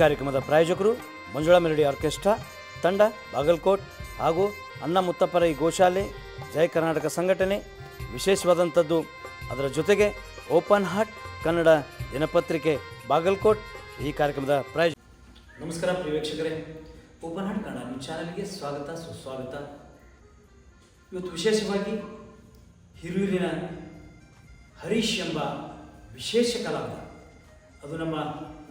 ಕಾರ್ಯಕ್ರಮದ ಪ್ರಾಯೋಜಕರು Manjula melody orchestra ತಂಡ ಬಾಗಲಕೋಟ್ ಹಾಗೂ ಅಣ್ಣ ಮುತ್ತಪ್ಪರ ಈ ಗೋಶಾಲೆ ಜಯ ಕರ್ನಾಟಕ ಸಂಘಟನೆ. ವಿಶೇಷವಾದಂಥದ್ದು ಅದರ ಜೊತೆಗೆ ಓಪನ್ ಹಾರ್ಟ್ ಕನ್ನಡ ದಿನಪತ್ರಿಕೆ ಬಾಗಲಕೋಟ್ ಈ ಕಾರ್ಯಕ್ರಮದ ಪ್ರಾಯೋಜಕ. ನಮಸ್ಕಾರ ಪ್ರಿಯ ವೀಕ್ಷಕರೇ, ಓಪನ್ ಹಾರ್ಟ್ ಕನ್ನಡ ನಿಮ್ಮ ಚಾನಲ್ಗೆ ಸ್ವಾಗತ ಸುಸ್ವಾಗತ. ಇವತ್ತು ವಿಶೇಷವಾಗಿ ಹಿರಿಯೂರಿನ ಹರೀಶ್ ಎಂಬ ವಿಶೇಷ ಕಲಾವಿದ, ಅದು ನಮ್ಮ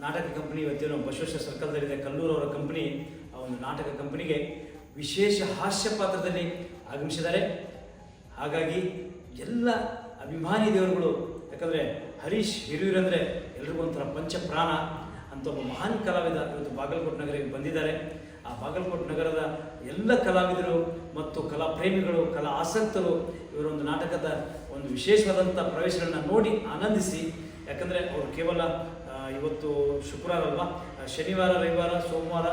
ನಾಟಕ ಕಂಪನಿ, ಇವತ್ತೇನು ಬಸವೇಶ್ವರ ಸರ್ಕಲ್ದಲ್ಲಿದೆ ಕಲ್ಲೂರವರ ಕಂಪನಿ, ಆ ಒಂದು ನಾಟಕ ಕಂಪನಿಗೆ ವಿಶೇಷ ಹಾಸ್ಯ ಪಾತ್ರದಲ್ಲಿ ಆಗಮಿಸಿದ್ದಾರೆ. ಹಾಗಾಗಿ ಎಲ್ಲ ಅಭಿಮಾನಿ ದೇವರುಗಳು, ಯಾಕಂದರೆ ಹರೀಶ್ ಹಿರಿಯೂರು ಅಂದರೆ ಎಲ್ರಿಗೂ ಒಂಥರ ಪಂಚಪ್ರಾಣ ಅಂತ ಒಬ್ಬ ಮಹಾನ್ ಕಲಾವಿದ ಇವತ್ತು ಬಾಗಲಕೋಟೆ ನಗರಕ್ಕೆ ಬಂದಿದ್ದಾರೆ. ಆ ಬಾಗಲಕೋಟೆ ನಗರದ ಎಲ್ಲ ಕಲಾವಿದರು ಮತ್ತು ಕಲಾ ಪ್ರೇಮಿಗಳು, ಕಲಾ ಆಸಕ್ತರು ಇವರೊಂದು ನಾಟಕದ ಒಂದು ವಿಶೇಷವಾದಂಥ ಪ್ರವೇಶಗಳನ್ನು ನೋಡಿ ಆನಂದಿಸಿ, ಯಾಕಂದರೆ ಅವರು ಕೇವಲ ಇವತ್ತು ಶುಕ್ರವಾರ ಅಲ್ವಾ, ಶನಿವಾರ, ರವಿವಾರ, ಸೋಮವಾರ,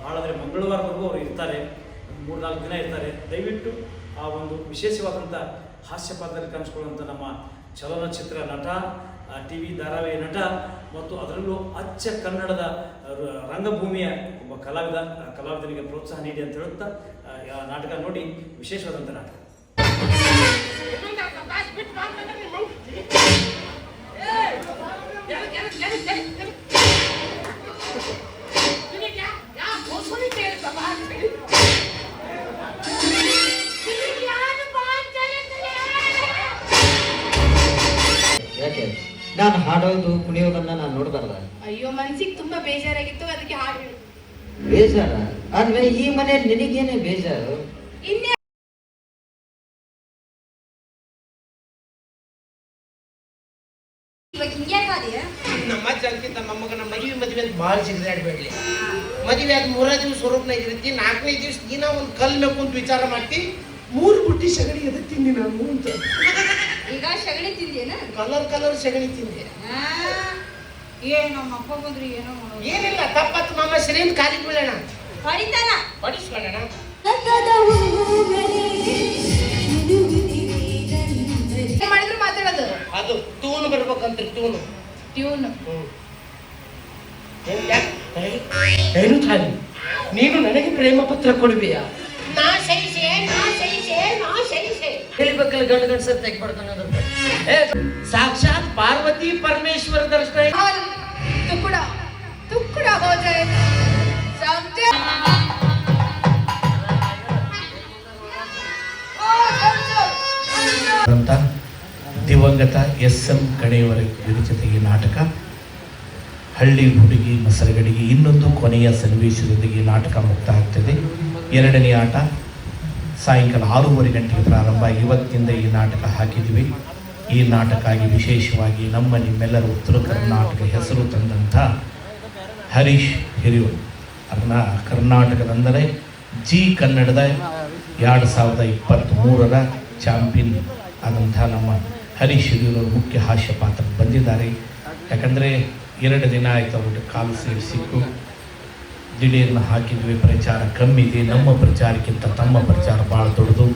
ಭಾಳ ಅಂದರೆ ಮಂಗಳವಾರವರೆಗೂ ಅವರು ಇರ್ತಾರೆ, 3-4 ದಿನ ಇರ್ತಾರೆ. ದಯವಿಟ್ಟು ಆ ಒಂದು ವಿಶೇಷವಾದಂಥ ಹಾಸ್ಯ ಪಾತ್ರದಲ್ಲಿ ಕಾಣಿಸ್ಕೊಳ್ಳುವಂಥ ನಮ್ಮ ಚಲನಚಿತ್ರ ನಟ, ಟಿ ವಿ ಧಾರಾವಾಹಿ ನಟ ಮತ್ತು ಅದರಲ್ಲೂ ಅಚ್ಚ ಕನ್ನಡದ ರಂಗಭೂಮಿಯ ಒಬ್ಬ ಕಲಾವಿದನಿಗೆ ಪ್ರೋತ್ಸಾಹ ನೀಡಿ ಅಂತ ಹೇಳುತ್ತಾ ನಾಟಕ ನೋಡಿ, ವಿಶೇಷವಾದಂಥ ನಾಟಕ. ಯಾಕೆ ನಾನು ಹಾಡೋದು ಕುಣಿಯೋದನ್ನ ನಾನು ನೋಡಬಾರ್ದ? ಅಯ್ಯೋ, ಮನ್ಸಿಗೆ ತುಂಬಾ ಬೇಜಾರಾಗಿತ್ತು, ಅದಕ್ಕೆ ಹಾಡು. ಬೇಜಾರ ಆದ್ರೆ ಈ ಮನೆಯಲ್ಲಿ ನಿನಗೇನೆ ಬೇಜಾರು? ಇನ್ನೇ ನಮ್ಮ ಅಜ್ಜಂಕಿಂತ ಮೊಮ್ಮಗನ ಮದುವೆ ಅಂತ ಭಾಳ ಸಿಗದಾಡ್ಬೇಡ್ಲಿ. ಮದುವೆ ಆದ 3 ದಿವಸ ಸ್ವರೂಪನಾಗ ಇರ್ತಿ, 4ನೇ ದಿವಸ ದಿನ ಒಂದು ಕಲ್ ಮೇಲೆ ಕುಂತು ವಿಚಾರ ಮಾಡ್ತಿ, 3 ಬುಟ್ಟಿ ಸಗಣಿ ಎದಕ್ಕೆ ತಿಂದಿ ನಾನು ಅಂತ. ಈಗ ಸಗಣಿ ತಿಂದೇನ? ಕಲರ್ ಸಗಣಿ ತಿಂದೆ. ಏನ್ ನಮ್ಮ ಅಪ್ಪ ಬಂದ್ರಿ ಏನೋ ಮಾಡೋದು. ಏನಿಲ್ಲ, ತಪ್ಪತ್ತು ಮಾಮ ಶ್ರೀನ್ ಕಾಲಿಗೆ ಬೀಳೋಣ, ಹೊಡಿತಾನ, ಹೊಡಿಸ್ಕೊಳ್ಳೋಣ. ಮಾಡಿದ್ರು ಮಾತಾಡೋದು ಅದು ಟ್ಯೂನ್ ಬರ್ಬೇಕಂತ, ಟ್ಯೂನ್. ಏನು ತಾಯಿ, ನೀನು ನನಗೆ ಪ್ರೇಮ ಪತ್ರ ಕೊಡುವೆಯಾ? ನಾ ಸಹಿಸೆ. ಹೇಳ್ಬೇಕಲ್ಲ, ಗಂಡ ಸರ್ ತೆಗ್ಬಿಡ್ತಾನೆ. ಸಾಕ್ಷಾತ್ ಪಾರ್ವತಿ ಪರಮೇಶ್ವರ ದರ್ಶನ. ತುಕ್ಕಡ ಹೋ ಜಾಯ್ ಸಮझे. ಅಂತ ದಿವಂಗತ ಎಸ್.ಎಂ. ಕಣೇಯವರ ವಿರಚಿತ ಈ ನಾಟಕ ಹಳ್ಳಿ ಹುಡುಗಿ ಮಸರಗಡಿಗೆ ಇನ್ನೊಂದು ಕೊನೆಯ ಸನ್ನಿವೇಶದೊಂದಿಗೆ ನಾಟಕ ಮುಕ್ತ ಆಗ್ತದೆ. 2ನೇ ಆಟ ಸಾಯಂಕಾಲ 6:30 ಗಂಟೆಗೆ ಪ್ರಾರಂಭ. ಇವತ್ತಿಂದ ಈ ನಾಟಕ ಹಾಕಿದ್ವಿ. ಈ ನಾಟಕಕ್ಕಾಗಿ ವಿಶೇಷವಾಗಿ ನಿಮ್ಮೆಲ್ಲರ ಉತ್ತರ ಕರ್ನಾಟಕ ಹೆಸರು ತಂದಂಥ ಹರೀಶ್ ಹಿರಿಯೂರು, ಕರ್ನಾಟಕದಂದರೆ ಜಿ ಕನ್ನಡದ 2023ರ ಚಾಂಪಿಯನ್ ಆದಂಥ ನಮ್ಮ ಹರೀಶ್ ಹಿರಿಯೂರು ಮುಖ್ಯ ಹಾಸ್ಯ ಪಾತ್ರ ಬಂದಿದ್ದಾರೆ. ಯಾಕಂದರೆ 2 ದಿನ ಆಯಿತು ಅವ್ರಿಗೆ ಕಾಲು ಸಿಕ್ಕು, ದಿಢೀರ್ನ ಹಾಕಿದ್ವಿ. ಪ್ರಚಾರ ಕಮ್ಮಿ ಇದೆ, ನಮ್ಮ ಪ್ರಚಾರಕ್ಕಿಂತ ತಮ್ಮ ಪ್ರಚಾರ ಭಾಳ ದೊಡ್ಡದು.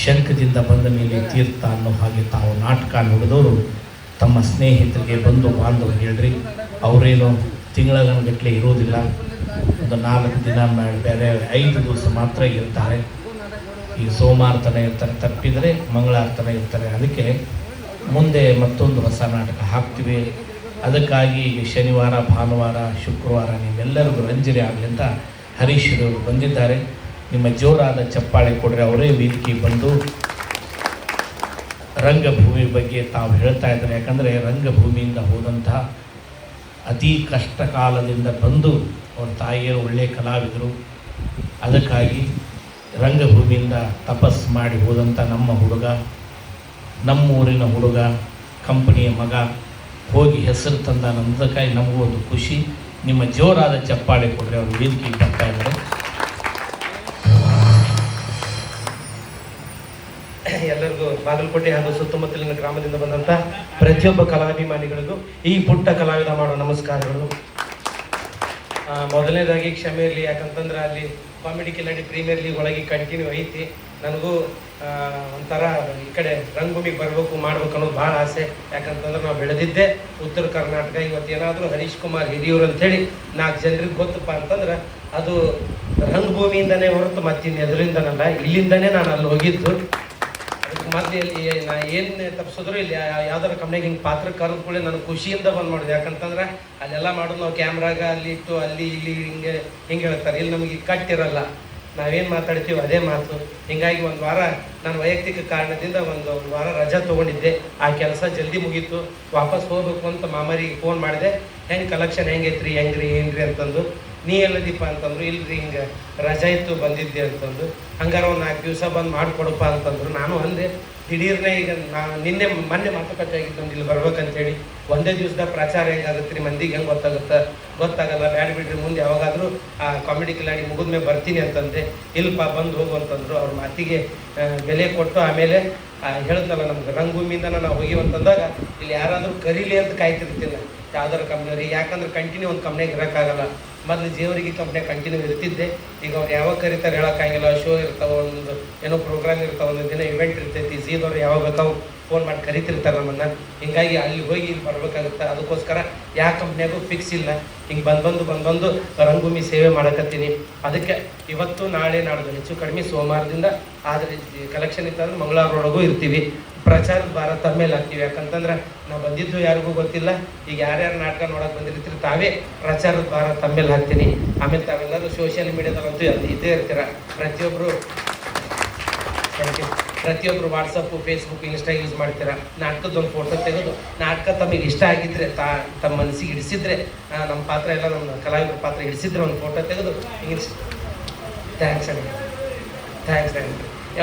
ಶಂಕದಿಂದ ಬಂದ ಮೇಲೆ ತೀರ್ಥ ಅನ್ನೋ ಹಾಗೆ ತಾವು ನಾಟಕ ನೋಡಿದವರು ತಮ್ಮ ಸ್ನೇಹಿತರಿಗೆ, ಬಂಧು ಬಾಂಧವರು ಹೇಳ್ರಿ. ಅವರೇನು ತಿಂಗಳಗಟ್ಟಲೆ ಇರೋದಿಲ್ಲ, ಒಂದು 4 ದಿನ ಬೇರೆ 5 ದಿವಸ ಮಾತ್ರ ಇರ್ತಾರೆ. ಈ ಸೋಮವಾರ ತನಕ ಇರ್ತಾರೆ, ತಪ್ಪಿದರೆ ಮಂಗಳವಾರ ತನಕ ಇರ್ತಾರೆ. ಅದಕ್ಕೆ ಮುಂದೆ ಮತ್ತೊಂದು ಹೊಸ ನಾಟಕ ಹಾಕ್ತೀವಿ. ಅದಕ್ಕಾಗಿ ಶನಿವಾರ, ಭಾನುವಾರ, ಶುಕ್ರವಾರ ನಿಮ್ಮೆಲ್ಲರಿಗೂ ರಂಜನೆ ಆಗಲಿ ಅಂತ ಹರೀಶ್ ಅವರು ಬಂದಿದ್ದಾರೆ. ನಿಮ್ಮ ಜೋರಾದ ಚಪ್ಪಾಳೆ ಕೊಡ್ರೆ ಅವರೇ ವೇದಿಕೆ ಬಂದು ರಂಗಭೂಮಿ ಬಗ್ಗೆ ತಾವು ಹೇಳ್ತಾ ಇದ್ದಾರೆ. ಯಾಕಂದರೆ ರಂಗಭೂಮಿಯಿಂದ ಹೋದಂತಹ ಅತಿ ಕಷ್ಟ ಕಾಲದಿಂದ ಬಂದು ಅವ್ರ ತಾಯಿಯರು ಒಳ್ಳೆಯ ಕಲಾವಿದರು. ಅದಕ್ಕಾಗಿ ರಂಗಭೂಮಿಯಿಂದ ತಪಸ್ಸು ಮಾಡಿ ಹೋದಂಥ ನಮ್ಮೂರಿನ ಹುಡುಗ, ಕಂಪನಿಯ ಮಗ ಹೋಗಿ ಹೆಸರು ತಂದ ನಮ್ಮದಕ್ಕಾಗಿ ನಮಗೂ ಒಂದು ಖುಷಿ. ನಿಮ್ಮ ಜೋರಾದ ಚಪ್ಪಾಳೆ ಕೊಡ್ರೆ ಅವರು ವೇದಿಕೆಗೆ ಬರ್ತಾ ಇದ್ದಾರೆ. ಎಲ್ಲರಿಗೂ ಬಾಗಲಕೋಟೆ ಹಾಗೂ ಸುತ್ತಮುತ್ತಲಿನ ಗ್ರಾಮದಿಂದ ಬಂದಂಥ ಪ್ರತಿಯೊಬ್ಬ ಕಲಾಭಿಮಾನಿಗಳಿಗೂ ಈ ಪುಟ್ಟ ಕಲಾವಿದ ಮಾಡೋ ನಮಸ್ಕಾರಗಳು. ಮೊದಲನೇದಾಗಿ ಕ್ಷಮೆ ಇರಲಿ, ಯಾಕಂತಂದ್ರೆ ಅಲ್ಲಿ ಕಾಮಿಡಿ ಕಿಲಾಡಿ ಪ್ರೀಮಿಯರ್ ಲೀಗ್ ಒಳಗೆ ಕಂಟಿನ್ಯೂ ಐತಿ. ನನಗೂ ಒಂಥರ ಈ ಕಡೆ ರಂಗಭೂಮಿಗೆ ಬರಬೇಕು ಮಾಡ್ಬೇಕು ಅನ್ನೋದು ಭಾಳ ಆಸೆ. ಯಾಕಂತಂದ್ರೆ ನಾವು ಬೆಳೆದಿದ್ದೆ ಉತ್ತರ ಕರ್ನಾಟಕ. ಇವತ್ತೇನಾದರೂ ಹರೀಶ್ ಕುಮಾರ್ ಹಿರಿಯೂರು ಅಂತೇಳಿ 4 ಜನರಿಗೆ ಗೊತ್ತಪ್ಪ ಅಂತಂದ್ರೆ ಅದು ರಂಗಭೂಮಿಯಿಂದನೇ ಹೊರತು ಮತ್ತಿನ್ನು ಎದುರಿಂದನಲ್ಲ, ಇಲ್ಲಿಂದನೇ ನಾನು ಅಲ್ಲಿ ಹೋಗಿದ್ದು. ಅದಕ್ಕೆ ಮತ್ತೆ ಇಲ್ಲಿ ನಾ ಏನು ತಪ್ಪಿಸಿದ್ರು ಇಲ್ಲಿ ಯಾವ್ದಾರ ಕಂಪ್ನಿಗೆ ಹಿಂಗೆ ಪಾತ್ರ ಕರೆದುಕೊಳ್ಳಿ ನನಗೆ ಖುಷಿಯಿಂದ ಬಂದು ಮಾಡಿದೆ. ಯಾಕಂತಂದ್ರೆ ಅಲ್ಲೆಲ್ಲ ಮಾಡೋದು ನಾವು ಕ್ಯಾಮ್ರಾಗ ಅಲ್ಲಿ ಇಟ್ಟು ಅಲ್ಲಿ ಇಲ್ಲಿ ಹಿಂಗೆ ಹೇಳ್ತಾರೆ. ಇಲ್ಲಿ ನಮಗೆ ಕಟ್ಟಿರಲ್ಲ, ನಾವೇನು ಮಾತಾಡ್ತೀವಿ ಅದೇ ಮಾತು. ಹಿಂಗಾಗಿ ಒಂದು ವಾರ ನಾನು ವೈಯಕ್ತಿಕ ಕಾರಣದಿಂದ ಒಂದು ವಾರ ರಜಾ ತೊಗೊಂಡಿದ್ದೆ. ಆ ಕೆಲಸ ಜಲ್ದಿ ಮುಗೀತು. ವಾಪಸ್ ಹೋಗ್ಬೇಕು ಅಂತ ಮಾಮರಿಗೆ ಫೋನ್ ಮಾಡಿದೆ, ಹೆಂಗೆ ಕಲೆಕ್ಷನ್ ಹೆಂಗೈತ್ರಿ ಹೆಂಗ್ರಿ ಏನ್ರಿ ಅಂತಂದು. ನೀ ಎಲ್ಲದೀಪ ಅಂತಂದ್ರು, ಇಲ್ರಿ ಹಿಂಗೆ ರಜಾ ಇತ್ತು ಬಂದಿದ್ದೆ ಅಂತಂದು. ಹಂಗಾರ ಒಂದು 4 ದಿವಸ ಬಂದು ಮಾಡಿಕೊಡಪ್ಪ ಅಂತಂದ್ರು. ನಾನು ಅಂದೆ ದಿಢೀರ್ನೇ ಈಗ ಮೊನ್ನೆ ಮಾತುಕತೆ ಆಗಿತ್ತು ಇಲ್ಲಿ ಬರ್ಬೇಕಂತೇಳಿ. ಒಂದೇ ದಿವಸದ ಪ್ರಚಾರ ಹೆಂಗಾಗುತ್ತೆ ರೀ, ಮಂದಿಗೆ ಹೆಂಗೆ ಗೊತ್ತಾಗಲ್ಲ, ಬ್ಯಾಡ ಬಿಡ್ರಿ, ಮುಂದೆ ಯಾವಾಗಾದರೂ ಆ ಕಾಮಿಡಿ ಕಿಲಾಡಿ ಮುಗಿದ್ಮೇಲೆ ಬರ್ತೀನಿ ಅಂತಂದೆ. ಇಲ್ಲಪ್ಪ ಬಂದು ಹೋಗು ಅಂತಂದ್ರು. ಅವ್ರ ಮಾತಿಗೆ ಬೆಲೆ ಕೊಟ್ಟು ಆಮೇಲೆ ಹೇಳಿದ್ನಲ್ಲ ನಮ್ಗೆ ರಂಗಭೂಮಿಯಿಂದ ನಾವು ಹೋಗಿವಂತಂದಾಗ ಇಲ್ಲಿ ಯಾರಾದರೂ ಕರೀಲಿ ಅಂತ ಕಾಯ್ತಿರ್ತಿಲ್ಲ ಯಾವ್ದಾರು ಕಂಪ್ನಿಯವ್ರಿಗೆ. ಯಾಕಂದ್ರೆ ಕಂಟಿನ್ಯೂ ಒಂದು ಕಂಪ್ನಿಯಾಗ ಇರೋಕ್ಕಾಗಲ್ಲ. ಮೊದಲು ಜೇವರಿಗೆ ಕಂಪ್ನಿಯಾಗ ಕಂಟಿನ್ಯೂ ಇರ್ತಿದ್ದೆ. ಈಗ ಅವ್ರು ಯಾವಾಗ ಕರೀತಾರೆ ಹೇಳೋಕ್ಕಾಗಿಲ್ಲ. ಶೋ ಇರ್ತಾವೆ, ಒಂದು ಏನೋ ಪ್ರೋಗ್ರಾಮ್ ಇರ್ತಾವೆ, ಒಂದೊಂದು ದಿನ ಇವೆಂಟ್ ಇರ್ತೈತಿ. ಝೀದವ್ರು ಯಾವಾಗ ಬೇಕಾವು ಫೋನ್ ಮಾಡಿ ಕರಿತಿರ್ತಾರೆ ನಮ್ಮನ್ನು. ಹಿಂಗಾಗಿ ಅಲ್ಲಿ ಹೋಗಿ ಇಲ್ಲಿ ಬರ್ಬೇಕಾಗುತ್ತೆ. ಅದಕ್ಕೋಸ್ಕರ ಯಾವ ಕಂಪ್ನಿಯಾಗೂ ಫಿಕ್ಸ್ ಇಲ್ಲ. ಹಿಂಗೆ ಬಂದು ರಂಗಭೂಮಿ ಸೇವೆ ಮಾಡಕತ್ತೀನಿ. ಅದಕ್ಕೆ ಇವತ್ತು ನಾಳೆ ನಾಡ್ದು ಹೆಚ್ಚು ಕಡಿಮೆ ಸೋಮವಾರದಿಂದ ಆದರೆ ಕಲೆಕ್ಷನ್ ಇತ್ತಂದ್ರೆ ಮಂಗಳವಾರೊಳಗೂ ಇರ್ತೀವಿ. ಪ್ರಚಾರದ ಭಾರ ತಮ್ಮೇಲೆ ಹಾಕ್ತೀವಿ. ಯಾಕಂತಂದ್ರೆ ನಾವು ಬಂದಿದ್ದು ಯಾರಿಗೂ ಗೊತ್ತಿಲ್ಲ. ಈಗ ಯಾರ್ಯಾರು ನಾಟಕ ನೋಡಕ್ಕೆ ಬಂದಿರ್ತೀರಿ ತಾವೇ ಪ್ರಚಾರದ ಭಾರ ತಮ್ಮೇಲೆ ಹಾಕ್ತೀನಿ. ಆಮೇಲೆ ತಾವೆಲ್ಲರೂ ಸೋಷಿಯಲ್ ಮೀಡಿಯಾದಲ್ಲಂತೂ ಇದ್ದೇ ಇರ್ತೀರ. ಪ್ರತಿಯೊಬ್ಬರು ವಾಟ್ಸಪ್ಪು, ಫೇಸ್ಬುಕ್, ಇನ್ಸ್ಟಾ ಯೂಸ್ ಮಾಡ್ತೀರಾ. ನಾಟಕದೊಂದು ಫೋಟೋ ತೆಗೆದು ನಾಟಕ ತಮಗೆ ಇಷ್ಟ ಆಗಿದ್ರೆ ತಮ್ಮ ಮನಸ್ಸಿಗೆ ಹಿಡಿಸಿದ್ರೆ, ನಮ್ಮ ಪಾತ್ರ ಎಲ್ಲ ನಮ್ಮ ಕಲಾವಿದರ ಪಾತ್ರ ಹಿಡಿಸಿದ್ರೆ ಒಂದು ಫೋಟೋ ತೆಗೆದು ಹಿಂಗೆ ಥ್ಯಾಂಕ್ಸ್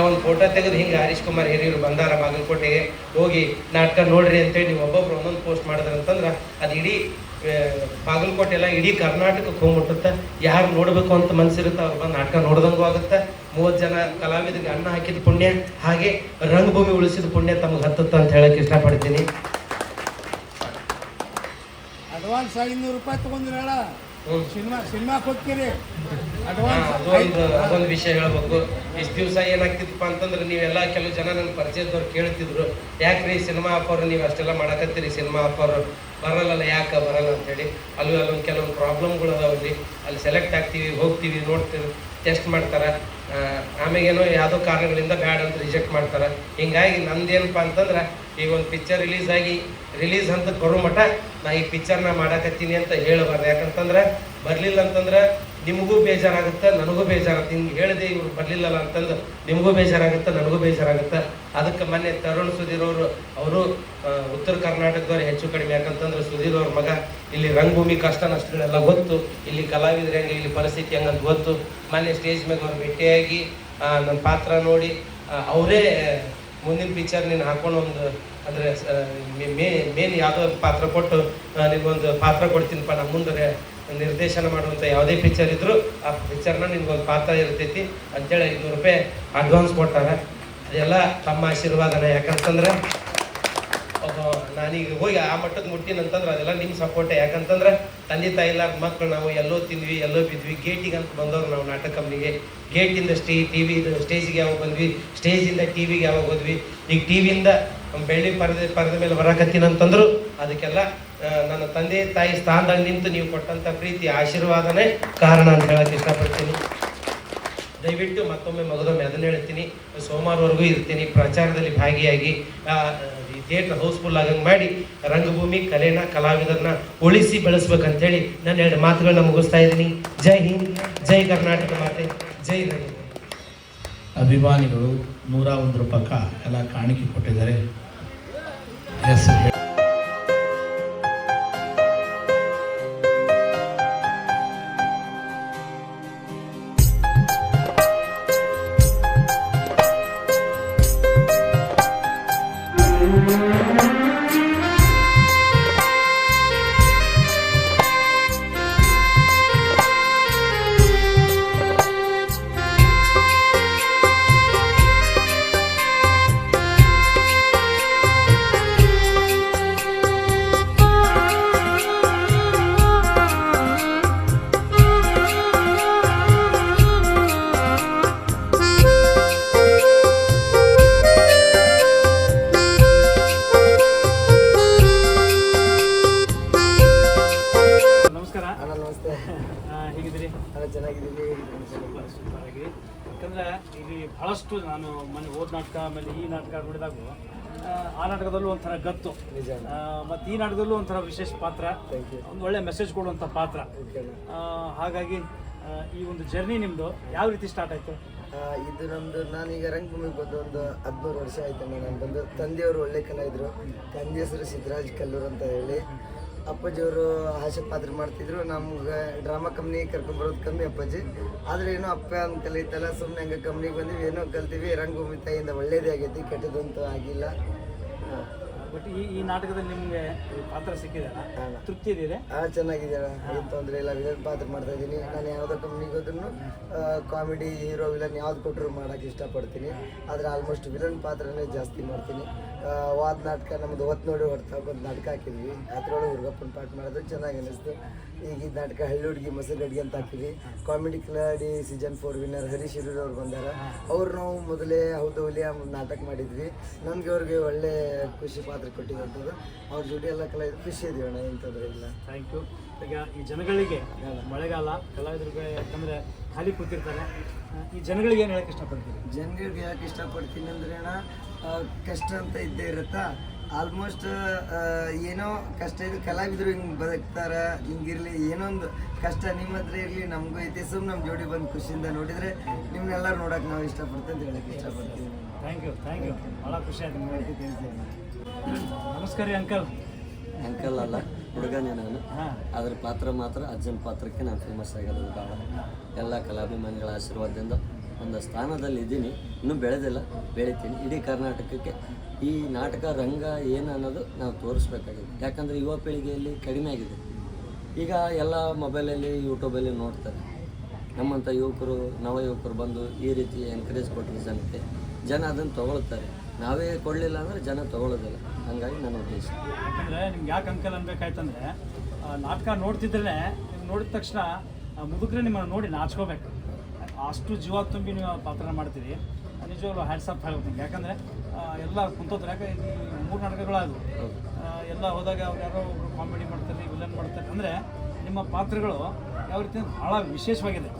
ಒಂದು ಫೋಟೋ ತೆಗೆದು ಹಿಂಗೆ ಹರೀಶ್ ಕುಮಾರ್ ಹಿರಿಯೂರು ಬಂದಾರ ಬಾಗಲಕೋಟೆಗೆ ಹೋಗಿ ನಾಟಕ ನೋಡ್ರಿ ಅಂತೇಳಿ ನೀವು ಒಬ್ಬೊಬ್ರು ಒಂದೊಂದು ಪೋಸ್ಟ್ ಮಾಡಿದ್ರೆ ಅಂತಂದ್ರೆ ಅದು ಇಡೀ ಬಾಗಲಕೋಟೆ ಎಲ್ಲ ಇಡೀ ಕರ್ನಾಟಕಕ್ಕೆ ಹೋಗ್ಬಿಟ್ಟುತ್ತೆ. ಯಾರು ನೋಡಬೇಕು ಅಂತ ಮನಸ್ಸಿರುತ್ತೆ ಅವ್ರು ಬಂದು ನಾಟಕ ನೋಡ್ದಂಗೂ ಆಗುತ್ತೆ. 30 ಜನ ಕಲಾವಿದರಿಗೆ ಅನ್ನ ಹಾಕಿದ ಪುಣ್ಯ, ಹಾಗೆ ರಂಗಭೂಮಿ ಉಳಿಸಿದ ಪುಣ್ಯ ತಮಗೆ ಹತ್ತುತ್ತ ಅಂತ ಹೇಳಕ್ಕೆ ಇಷ್ಟಪಡ್ತೀನಿ. ಅಡ್ವಾನ್ಸ್ 500 ರೂಪಾಯಿ ತಗೊಂಡಿರಲ್ಲ, ಸಿನಿಮಾ ಕೊಡ್ತೀರಿ ಅಡ್ವಾನ್ಸ್. ಅದೊಂದು ವಿಷಯ ಹೇಳ್ಬೇಕು. ಇಷ್ಟು ದಿವಸ ಏನಾಗ್ತಿತ್ತಪ್ಪ ಅಂತಂದ್ರೆ ನೀವೆಲ್ಲ ಕೆಲವು ಜನ ನನ್ನ ಪರಿಚಯದವ್ರು ಕೇಳ್ತಿದ್ರು, ಯಾಕ್ರಿ ಸಿನಿಮಾ ಆಫರ್ ನೀವು ಅಷ್ಟೆಲ್ಲ ಮಾಡಕತ್ತೀರಿ, ಸಿನಿಮಾ ಆಫರ್ ಬರಲ್ಲ, ಯಾಕೆ ಬರಲ್ಲ ಅಂತೇಳಿ. ಅಲ್ಲೊಂದು ಕೆಲವೊಂದು ಪ್ರಾಬ್ಲಮ್ಗಳು ಅದಾವಲ್ಲಿ. ಅಲ್ಲಿ ಸೆಲೆಕ್ಟ್ ಆಗ್ತೀವಿ, ಹೋಗ್ತೀವಿ, ನೋಡ್ತೀವಿ, ಟೆಸ್ಟ್ ಮಾಡ್ತಾರೆ. ಆಮೇಗೇನೋ ಯಾವುದೋ ಕಾರಣಗಳಿಂದ ಬ್ಯಾಡ್ ಅಂತ ರಿಜೆಕ್ಟ್ ಮಾಡ್ತಾರೆ. ಹಿಂಗಾಗಿ ನಂದೇನಪ್ಪ ಅಂತಂದ್ರೆ ಈಗ ಒಂದು ಪಿಕ್ಚರ್ ರಿಲೀಸ್ ಅಂತ ಬರೋ ಮಟ್ಟ ನಾ ಈ ಪಿಕ್ಚರ್ನ ಮಾಡಕತ್ತೀನಿ ಅಂತ ಹೇಳಬಾರ್ದು. ಯಾಕಂತಂದ್ರೆ ಬರಲಿಲ್ಲ ಅಂತಂದ್ರೆ ನಿಮಗೂ ಬೇಜಾರಾಗುತ್ತೆ, ನನಗೂ ಬೇಜಾರಾಗುತ್ತೆ. ಹಿಂಗೆ ಹೇಳಿದೆ ಇವ್ರು ಬರಲಿಲ್ಲಲ್ಲ ಅಂತಂದು ನಿಮಗೂ ಬೇಜಾರಾಗುತ್ತೆ, ನನಗೂ ಬೇಜಾರಾಗುತ್ತೆ. ಅದಕ್ಕೆ ಮೊನ್ನೆ ತರುಣ್ ಸುಧೀರ್ ಅವರು ಉತ್ತರ ಕರ್ನಾಟಕದವ್ರು ಹೆಚ್ಚು ಕಡಿಮೆ. ಯಾಕಂತಂದ್ರೆ ಸುಧೀರ್ ಅವ್ರ ಮಗ ಇಲ್ಲಿ ರಂಗಭೂಮಿ ಕಷ್ಟ ನಷ್ಟಗಳೆಲ್ಲ ಗೊತ್ತು, ಇಲ್ಲಿ ಕಲಾವಿದ್ರೆ ಹೆಂಗೆ, ಇಲ್ಲಿ ಪರಿಸ್ಥಿತಿ ಹೆಂಗಂತ ಗೊತ್ತು. ಮೊನ್ನೆ ಸ್ಟೇಜ್ ಮೇಲೆ ಅವ್ರು ಭೇಟಿಯಾಗಿ ನನ್ನ ಪಾತ್ರ ನೋಡಿ ಅವರೇ ಮುಂದಿನ ಪಿಕ್ಚರ್ ನೀನು ಹಾಕೊಂಡು ಒಂದು ಅಂದರೆ ಮೇನ್ ಯಾವುದೋ ಒಂದು ಪಾತ್ರ ಕೊಟ್ಟು ನಿನಗೊಂದು ಪಾತ್ರ ಕೊಡ್ತೀನಪ್ಪ, ನಮ್ಮ ಮುಂದೆ ನಿರ್ದೇಶನ ಮಾಡುವಂಥ ಯಾವುದೇ ಪಿಕ್ಚರ್ ಇದ್ದರೂ ಆ ಪಿಕ್ಚರ್ನ ನಿಮ್ಗೊಂದು ಪಾತ್ರ ಇರ್ತೈತಿ ಅಂತೇಳಿ 500 ರೂಪಾಯಿ ಅಡ್ವಾನ್ಸ್ ಕೊಟ್ಟಾರ. ಅದೆಲ್ಲ ತಮ್ಮ ಆಶೀರ್ವಾದನ. ಯಾಕಂತಂದ್ರೆ ನಾನೀಗ ಹೋಗಿ ಆ ಮಟ್ಟಕ್ಕೆ ಮುಟ್ಟಿನಂತಂದ್ರೆ ಅದೆಲ್ಲ ನಿಮ್ಮ ಸಪೋರ್ಟೇ. ಯಾಕಂತಂದ್ರೆ ತಂದೆ ತಾಯಿ ಇಲ್ಲಾರ ಮಕ್ಕಳು ನಾವು ಎಲ್ಲೋ ತಿಂದ್ವಿ, ಎಲ್ಲೋ ಬಿದ್ವಿ. ಗೇಟಿಗೆ ಅಂತ ಬಂದವ್ರು ನಾವು ನಾಟಕ ಕಂಪ್ನಿಗೆ. ಗೇಟಿಂದ ಸ್ಟೇಜಿಗೆ ಯಾವಾಗ ಬಂದ್ವಿ, ಸ್ಟೇಜಿಂದ ಟಿವಿಗೆ ಯಾವಾಗ ಹೋದ್ವಿ. ಈಗ ಟಿವಿಯಿಂದ ಬೆಳ್ಳಿ ಪರದೆ ಮೇಲೆ ಬರಕತ್ತೀನಂತಂದ್ರು ಅದಕ್ಕೆಲ್ಲ ನನ್ನ ತಂದೆ ತಾಯಿ ಸ್ಥಾನದಾಗ ನಿಂತು ನೀವು ಕೊಟ್ಟಂಥ ಪ್ರೀತಿ ಆಶೀರ್ವಾದನೇ ಕಾರಣ ಅಂತ ಹೇಳಕ್ಕೆ ಇಷ್ಟಪಡ್ತೀನಿ. ದಯವಿಟ್ಟು ಮತ್ತೊಮ್ಮೆ ಮಗದೊಮ್ಮೆ ಅದನ್ನ ಹೇಳ್ತೀನಿ, ಸೋಮವಾರವರೆಗೂ ಇರ್ತೀನಿ. ಪ್ರಚಾರದಲ್ಲಿ ಭಾಗಿಯಾಗಿ ಥಿಯೇಟರ್ ಹೌಸ್ಫುಲ್ ಆಗಂಗೆ ಮಾಡಿ ರಂಗಭೂಮಿ ಕಲೆನ ಕಲಾವಿದರನ್ನ ಉಳಿಸಿ ಬೆಳೆಸ್ಬೇಕಂತೇಳಿ ನಾನು 2 ಮಾತುಗಳನ್ನ ಮುಗಿಸ್ತಾ ಇದ್ದೀನಿ. ಜೈ ಹಿಂದ್, ಜೈ ಕರ್ನಾಟಕ ಮಾತೆ, ಜೈ ರಂಗಭೂಮಿ. ಅಭಿಮಾನಿಗಳು 101 ರೂಪಾಯಿ ಎಲ್ಲ ಕಾಣಿಕೆ ಕೊಟ್ಟಿದ್ದಾರೆ. ಹೆಸರು ಯಾಕಂದರೆ ಇಲ್ಲಿ ಬಹಳಷ್ಟು ನಾನು ಮನೆ ಓದ್ ನಾಟಕ ಆಮೇಲೆ ಈ ನಾಟಕ ನೋಡಿದಾಗ ಆ ನಾಟಕದಲ್ಲೂ ಒಂಥರ ಗತ್ತು ಮತ್ತು ಈ ನಾಟಕದಲ್ಲೂ ಒಂಥರ ವಿಶೇಷ ಪಾತ್ರ, ಒಂದು ಒಳ್ಳೆ ಮೆಸೇಜ್ ಕೊಡುವಂಥ ಪಾತ್ರ. ಹಾಗಾಗಿ ಈ ಒಂದು ಜರ್ನಿ ನಿಮ್ಮದು ಯಾವ ರೀತಿ ಸ್ಟಾರ್ಟ್ ಆಯಿತು? ಇದು ನಮ್ಮದು, ನಾನೀಗ ರಂಗಭೂಮಿಗೆ ಬಂದು ಒಂದು 13 ವರ್ಷ ಆಯ್ತಣ್ಣ. ನಾನು ಬಂದು ತಂದೆಯವರು ಒಳ್ಳೆ ಕಲಾವಿದರು. ತಂದೆ ಹೆಸರು ಸಿದ್ದರಾಜ್ ಕಲ್ಲೂರು ಅಂತ ಹೇಳಿ. ಅಪ್ಪಾಜಿಯವರು ಹಾಸ್ಯ ಪಾತ್ರ ಮಾಡ್ತಿದ್ರು. ನಮ್ಗೆ ಡ್ರಾಮಾ ಕಂಪ್ನಿಗೆ ಕರ್ಕೊಂಡ್ಬರೋದು ಕಮ್ಮಿ ಅಪ್ಪಾಜಿ. ಆದರೆ ಏನೋ ಅಪ್ಪ ಅಂತ ಕಲಿತಲ್ಲ, ಸುಮ್ಮನೆ ಹಂಗೆ ಕಂಪ್ನಿಗೆ ಬಂದೀವಿ, ಏನೋ ಕಲ್ತೀವಿ. ರಂಗಭೂಮಿ ತಾಯಿಯಿಂದ ಒಳ್ಳೇದೇ ಆಗೈತಿ, ಕೆಟ್ಟದಂತೂ ಆಗಿಲ್ಲ. ಬಟ್ ಈ ನಾಟಕದಲ್ಲಿ ನಿಮಗೆ ಪಾತ್ರ ಸಿಕ್ಕಿದೆ, ತೃಪ್ತಿ ಇದೆ? ಚೆನ್ನಾಗಿದೆ, ಏನು ತೊಂದರೆ ಇಲ್ಲ. ವಿಲನ್ ಪಾತ್ರ ಮಾಡ್ತಾ ಇದ್ದೀನಿ. ನಾನು ಯಾವುದೋ ಕಂಪ್ನಿಗೆ ಹೋದ್ರೂ ಕಾಮಿಡಿ ಹೀರೋ ವಿಲನ್ ಯಾವ್ದು ಕೊಟ್ಟರು ಮಾಡೋಕ್ಕೆ ಇಷ್ಟಪಡ್ತೀನಿ. ಆದರೆ ಆಲ್ಮೋಸ್ಟ್ ವಿಲನ್ ಪಾತ್ರನೇ ಜಾಸ್ತಿ ಮಾಡ್ತೀನಿ. ವಾದ ನಾಟಕ ನಮ್ಮದು ಹೊತ್ತು ನೋಡಿ ಹೊಡ್ತಾ ಒಂದು ನಾಟಕ ಹಾಕಿದ್ವಿ. ಅದರೊಳಗೆ ಹುಡುಗಪ್ಪನ ಪಾಠ ಮಾಡಿದ್ರೆ ಚೆನ್ನಾಗಿ ಅನ್ನಿಸ್ತು. ಈಗ ಇದು ನಾಟಕ ಹಳ್ಳಿ ಹುಡುಗಿ ಮೊಸರು ಅಡುಗೆ ಅಂತ ಹಾಕಿದ್ವಿ. Comedy Kiladi season 4 winner Harish ಹಿರೂರ್ ಅವ್ರು ಬಂದಾರ. ಅವ್ರು ನಾವು ಮೊದಲೇ ಹೌದು ಹುಲಿ ನಾಟಕ ಮಾಡಿದ್ವಿ. ನಮಗೆ ಅವ್ರಿಗೆ ಒಳ್ಳೆ ಖುಷಿ ಪಾತ್ರ ಕೊಟ್ಟಿದ್ದಂಥದ್ದು. ಅವ್ರ ಜೋಡಿ ಎಲ್ಲ ಕಲಾವಿದ್ರು ಖುಷಿ ಇದೀವಿ ಅಣ್ಣ, ಏನು ತೊಂದರೆ ಇಲ್ಲ. Thank you. ಈಗ ಈ ಜನಗಳಿಗೆ ಮಳೆಗಾಲ, ಕಲಾವಿದರಿಗೆ ಯಾಕಂದರೆ ಖಾಲಿ ಕೂತಿರ್ತಾರೆ, ಈ ಜನಗಳಿಗೆ ಏನು ಹೇಳಕ್ಕೆ ಇಷ್ಟಪಡ್ತೀವಿ? ಜನಗಳಿಗೆ ಯಾಕೆ ಇಷ್ಟಪಡ್ತೀನಿ ಅಂದರೆ ಅಣ್ಣ, ಕಷ್ಟ ಅಂತ ಇದ್ದೇ ಇರುತ್ತಾ. ಆಲ್ಮೋಸ್ಟ್ ಏನೋ ಕಷ್ಟ ಇದು, ಕಲಾವಿದರು ಹಿಂಗೆ ಬದುಕ್ತಾರ, ಹಿಂಗಿರಲಿ, ಏನೋ ಒಂದು ಕಷ್ಟ ನಿಮ್ಮ ಹತ್ರ ಇರಲಿ, ನಮಗೂ ಐತಿ. ಸುಮ್ಮನೆ ನಮ್ಮ ಜೋಡಿ ಬಂದು ಖುಷಿಯಿಂದ ನೋಡಿದರೆ ನಿಮ್ಮನ್ನೆಲ್ಲರೂ ನೋಡೋಕೆ ನಾವು ಇಷ್ಟಪಡ್ತೀವಿ ಅಂತ ಹೇಳಕ್ಕೆ ಇಷ್ಟಪಡ್ತೀವಿ. Thank you, thank you. ಭಾಳ ಖುಷಿ ಆಯ್ತು ನಿಮ್ಮ ಮಾಹಿತಿ ತಿಳಿಸಿ. ನಮಸ್ಕಾರ ರೀ ಅಂಕಲ್. ಅಂಕಲ್ ಅಲ್ಲ, ಹುಡುಗನೇ ನಾನು. ಅದ್ರ ಪಾತ್ರ ಮಾತ್ರ ಅಜ್ಜನ ಪಾತ್ರಕ್ಕೆ ನಾನು ಫೇಮಸ್ ಆಗಿರೋದು ಭಾಳ. ಎಲ್ಲ ಕಲಾಭಿಮಾನಿಗಳ ಆಶೀರ್ವಾದದಿಂದ ಒಂದು ಸ್ಥಾನದಲ್ಲಿ ಇದ್ದೀನಿ. ಇನ್ನೂ ಬೆಳೆದಿಲ್ಲ, ಬೆಳಿತೀನಿ. ಇಡೀ ಕರ್ನಾಟಕಕ್ಕೆ ಈ ನಾಟಕ ರಂಗ ಏನು ಅನ್ನೋದು ನಾವು ತೋರಿಸ್ಬೇಕಾಗಿದೆ. ಯಾಕಂದರೆ ಯುವ ಪೀಳಿಗೆಯಲ್ಲಿ ಕಡಿಮೆ ಆಗಿದೆ. ಈಗ ಎಲ್ಲ ಮೊಬೈಲಲ್ಲಿ ಯೂಟ್ಯೂಬಲ್ಲಿ ನೋಡ್ತಾರೆ. ನಮ್ಮಂಥ ಯುವಕರು, ನವ ಯುವಕರು ಬಂದು ಈ ರೀತಿ ಎನ್ಕರೇಜ್ ಕೊಟ್ಟರೆ ಜನಕ್ಕೆ, ಜನ ಅದನ್ನು ತೊಗೊಳ್ತಾರೆ. ನಾವೇ ಕೊಡಲಿಲ್ಲ ಅಂದರೆ ಜನ ತೊಗೊಳ್ಳೋದಿಲ್ಲ. ಹಾಗಾಗಿ ನನ್ನ ಉದ್ದೇಶ. ಯಾಕಂದರೆ ನಿಮ್ಗೆ ಯಾಕೆ ಅಂಕಲ್ ಅನ್ಬೇಕಾಯ್ತಂದರೆ, ನಾಟಕ ನೋಡ್ತಿದ್ರೆ ನೀವು ನೋಡಿದ ತಕ್ಷಣ ಮುದುಕರೆ ನಿಮ್ಮನ್ನು ನೋಡಿ ನಾಚ್ಕೋಬೇಕು. ಅಷ್ಟು ಜೀವ ತುಂಬಿ ನೀವು ಪಾತ್ರ ಮಾಡ್ತೀರಿ. ನಿಜವಾಗ್ಲೂ ಹ್ಯಾಟ್ಸ್ ಆಫ್ ಹೇಳ್ಬೇಕು. ಯಾಕಂದರೆ ಎಲ್ಲ ಕುಂತೋದ್ರೆ, ಯಾಕೆ ಈ 3 ನಾಟಕಗಳಾದವು, ಎಲ್ಲ ಹೋದಾಗ ಅವ್ರು ಯಾರೋ ಒಬ್ಬರು ಕಾಮಿಡಿ ಮಾಡ್ತಾರೆ, ವಿಲನ್ ಮಾಡ್ತಾರೆ. ಅಂದರೆ ನಿಮ್ಮ ಪಾತ್ರಗಳು ಯಾವ ರೀತಿ ಭಾಳ ವಿಶೇಷವಾಗಿದೆ.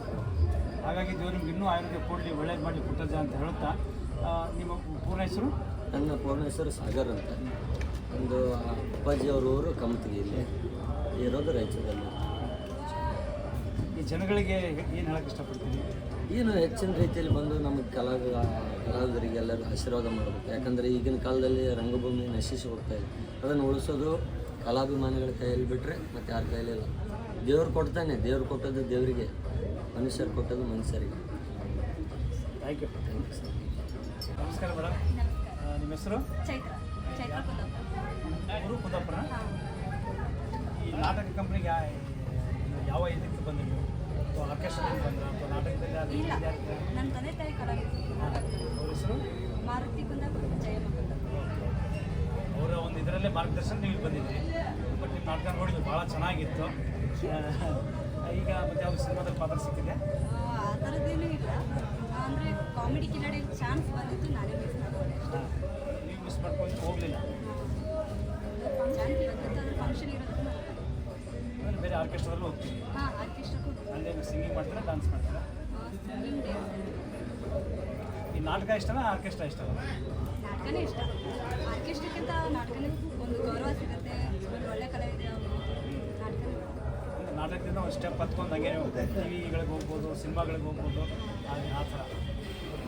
ಹಾಗಾಗಿ ದೇವ್ರು ನಿಮ್ಗೆ ಇನ್ನೂ ಆರೋಗ್ಯ ಕೊಡಲಿ, ಒಳ್ಳೇದು ಮಾಡಿ ಪುಟ್ಟಜ್ಜ ಅಂತ ಹೇಳ್ತಾ, ನಿಮ್ಮ ಪೂರ್ಣ ಹೆಸರು? ನನ್ನ ಪೂರ್ಣ ಹೆಸರು ಸಾಗರ್ ಅಂತ. ಒಂದು ಅಪ್ಪಾಜಿಯವ್ರ ಊರು ಕಮತಿಗೆ, ಇಲ್ಲಿ ಇರೋದು ರಾಯಚೂರಲ್ಲಿ. ಈ ಜನಗಳಿಗೆ ಏನು ಹೇಳೋಕ್ಕೆ ಇಷ್ಟಪಡ್ತೀನಿ? ಏನು ಹೆಚ್ಚಿನ ರೀತಿಯಲ್ಲಿ ಬಂದು ನಮಗೆ ಕಲಾವಿದರಿಗೆಲ್ಲರೂ ಆಶೀರ್ವಾದ ಮಾಡಬೇಕು. ಯಾಕಂದರೆ ಈಗಿನ ಕಾಲದಲ್ಲಿ ರಂಗಭೂಮಿ ನಶಿಸಿ ಹೋಗ್ತಾ ಇದೆ. ಅದನ್ನು ಉಳಿಸೋದು ಕಲಾಭಿಮಾನಿಗಳ ಕೈಯಲ್ಲಿ ಬಿಟ್ಟರೆ ಮತ್ತು ಯಾರ ಕೈಯಲ್ಲಿ ಇಲ್ಲ. ದೇವ್ರು ಕೊಡ್ತಾನೆ, ದೇವ್ರು ಕೊಟ್ಟದ್ದು ದೇವರಿಗೆ, ಮನುಷ್ಯರು ಕೊಟ್ಟದ್ದು ಮನುಷ್ಯರಿಗೆ. Thank you. Thank you sir. ನಮಸ್ಕಾರ ಮೇಡಮ್. ನಿಮ್ಮ ಹೆಸರು? ಚೈತ್ರ ಊರು ಕುಂದಾಪುರ. ಈ ನಾಟಕ ಕಂಪ್ನಿಗೆ ಯಾವ ಇದಕ್ಕೆ ಬಂದ್ರಿ ನೀವು? ಅಥವಾ ಆರ್ಕೆಸ್ಟ್ರಾದಲ್ಲಿ ಬಂದ್ರ ಅಥವಾ ನಾಟಕದಲ್ಲಿ? ಇಲ್ಲ, ನನ್ನ ತಂದೆ ತಾಯಿ ಕಲಾವಿದರು. ಅವ್ರ ಹೆಸರು? ಮಾರುತಿ ಕುಂದಾಪುರ, ಜಯಮ್ಮ ಕುಂದಾಪುರ. ಅವರ ಒಂದು ಇದರಲ್ಲೇ ಮಾರ್ಗದರ್ಶನ ನೀವು ಬಂದಿದ್ರಿ. ಬಟ್ ನಿಮ್ಮ ನಾಟಕ ನೋಡಿದ್ರು ಭಾಳ ಚೆನ್ನಾಗಿತ್ತು. ಈಗ ಮತ್ತೆ ಯಾವ ಸಿನಿಮಾದಲ್ಲಿ ಪಾತ್ರ ಸಿಕ್ಕಿದೆ? ಆ ಥರದ್ದೇನೂ ಇಲ್ಲ. ಅಂದರೆ ಕಾಮಿಡಿ ಕಿಲಾಡಿ ಚಾನ್ಸ್ ಬಂದಿತ್ತು, ನಾನೇ ಮಿಸ್ ಮಾಡ್ಕೊಂಡೆ. ನೀವು ಮಿಸ್ ಮಾಡ್ಕೊಂಡು ಹೋಗಲಿಲ್ಲ? ಚಾನ್ಸ್ ಬಂದಿತ್ತು, ಅದ್ರ ಫಂಕ್ಷನ್ ಇರೋದಕ್ಕೆ ಆಮೇಲೆ ಬೇರೆ ಆರ್ಕೆಸ್ಟ್ರಾದಲ್ಲೂ ಹೋಗ್ತೀವಿ? ಹಾಂ, ಆರ್ಕೆಸ್ಟ್ರಾಕ್ಕೂ ಅಲ್ಲೇ ಸಿಂಗಿಂಗ್ ಮಾಡ್ತಾರೆ, ಡಾನ್ಸ್ ಮಾಡ್ತಾರೆ? Singing, dance. ಈ ನಾಟಕ ಇಷ್ಟನಾ ಆರ್ಕೆಸ್ಟ್ರಾ ಇಷ್ಟನಾ? ನಾಟಕನೇ ಇಷ್ಟ. ಆರ್ಕೆಸ್ಟ್ರಾಕ್ಕಿಂತ ನಾಟಕನೇ ಒಂದು ಗೌರವ ಸಿಗುತ್ತೆ, ಒಂದು ಒಳ್ಳೆ ಕಲಾವಿದ. ನಾಟಕನೇ ನಾಟಕದಿಂದ ಒಂದು ಸ್ಟೆಪ್ ಹತ್ಕೊಂಡು ಹಂಗೆ ಟಿ ವಿಗಳಿಗೆ ಹೋಗ್ಬೋದು, ಸಿನಿಮಾಗಳಿಗೆ ಹೋಗ್ಬೋದು, ಆ ಥರ.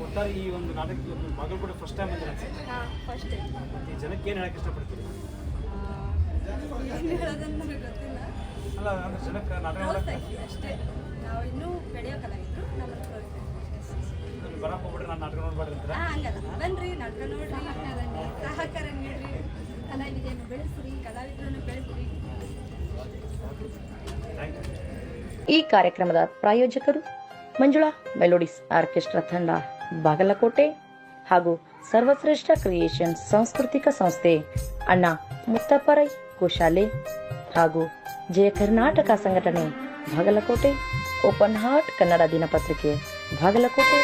ಒಟ್ಟಾರೆ ಈ ಒಂದು ನಾಟಕಕ್ಕೆ ಬಾಗಲಕೋಟೆ ಫಸ್ಟ್ ಟೈಮ್ ಬಂದಿರ? ಹಾಂ, ಫಸ್ಟ್ ಟೈಮ್. ಈ ಜನಕ್ಕೆ ಏನು ಹೇಳೋಕ್ಕೆ ಇಷ್ಟಪಡ್ತೀವಿ? ಏನು ಹೇಳೋದನ್ನು ನನಗೆ ಗೊತ್ತಿಲ್ಲ. ಅಲ್ಲ, ಅಂದರೆ ಜನಕ್ಕೆ ನಾಟಕ ಪ್ರೋತ್ಸಾಹ ಅಷ್ಟೇ. ನಾವು ಇನ್ನೂ ಬೆಳೆಯೋ ಕಲಾವಿದರು, ನಮ್ಮ ಪ್ರೋತ್ಸಾಹ. ಬರಕ್ಕೆ ಹೋಗ್ಬಿಟ್ರೆ ನಾನು ನಾಟಕ ನೋಡ್ಬಾರ್ದು ಅಂತಾರೆ? ಹಂಗಲ್ಲ, ಬನ್ನಿರಿ, ನಾಟಕ ನೋಡ್ರಿ, ಸಹಕಾರ ನೀಡ್ರಿ, ಕಲಾವಿದೆಯನ್ನು ಬೆಳೆಸ್ರಿ, ಕಲಾವಿದರನ್ನು ಬೆಳೆಸ್ರಿ. ಈ ಕಾರ್ಯಕ್ರಮದ ಪ್ರಾಯೋಜಕರು ಮಂಜುಳಾ ಮೆಲೋಡಿಸ್ ಆರ್ಕೆಸ್ಟ್ರಾ ತಂಡ ಬಾಗಲಕೋಟೆ ಹಾಗೂ ಸರ್ವಶ್ರೇಷ್ಠ ಕ್ರಿಯೇಷನ್ ಸಾಂಸ್ಕೃತಿಕ ಸಂಸ್ಥೆ ಅಣ್ಣ ಮುತ್ತಪ್ಪರೈ ಗೋಶಾಲೆ ಹಾಗೂ ಜಯ ಕರ್ನಾಟಕ ಸಂಘಟನೆ ಬಾಗಲಕೋಟೆ, ಓಪನ್ ಹಾರ್ಟ್ ಕನ್ನಡ ದಿನಪತ್ರಿಕೆ ಬಾಗಲಕೋಟೆ.